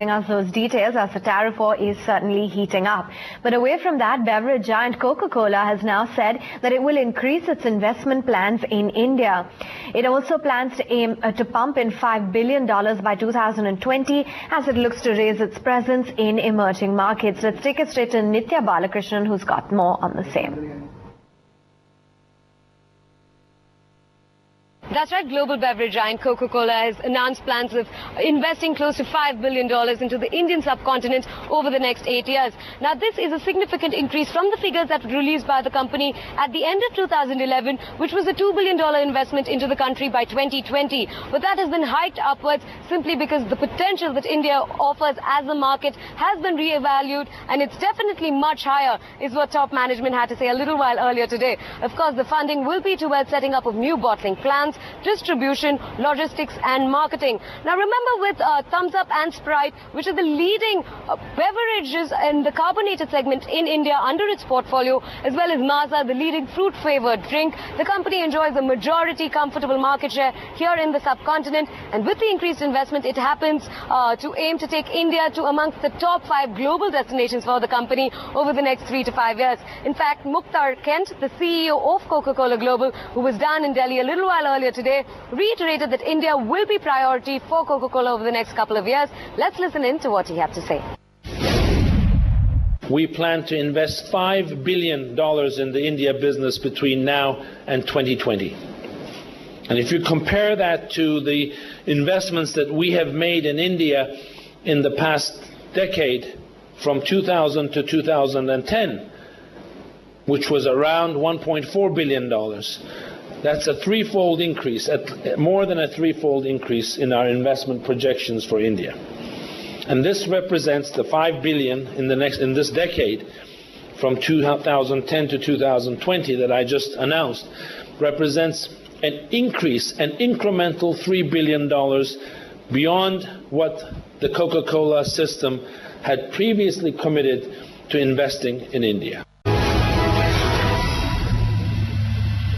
Us those details as the tariff war is certainly heating up. But away from that, beverage giant Coca-Cola has now said that it will increase its investment plans in India. It also plans to aim to pump in $5 billion by 2020 as it looks to raise its presence in emerging markets. Let's take it straight to Nitya Balakrishnan, who's got more on the same. That's right, global beverage giant Coca-Cola has announced plans of investing close to $5 billion into the Indian subcontinent over the next 8 years. Now, this is a significant increase from the figures that were released by the company at the end of 2011, which was a $2 billion investment into the country by 2020. But that has been hiked upwards simply because the potential that India offers as a market has been reevaluated, and it's definitely much higher, is what top management had to say a little while earlier today. Of course, the funding will be towards setting up of new bottling plants, distribution, logistics and marketing. Now remember, with Thums Up and Sprite, which are the leading beverages in the carbonated segment in India under its portfolio, as well as Maaza, the leading fruit-flavored drink, the company enjoys a majority comfortable market share here in the subcontinent. And with the increased investment, it happens to aim to take India to amongst the top 5 global destinations for the company over the next 3 to 5 years. In fact, Mukhtar Kent, the CEO of Coca-Cola Global, who was down in Delhi a little while earlier today, reiterated that India will be priority for Coca-Cola over the next couple of years. Let's listen in to what he had to say. We plan to invest $5 billion in the India business between now and 2020. And if you compare that to the investments that we have made in India in the past decade, from 2000 to 2010, which was around $1.4 billion, that's a threefold increase, more than a threefold increase in our investment projections for India. And this represents the $5 billion in this decade, from 2010 to 2020, that I just announced, represents an increase, an incremental $3 billion beyond what the Coca-Cola system had previously committed to investing in India.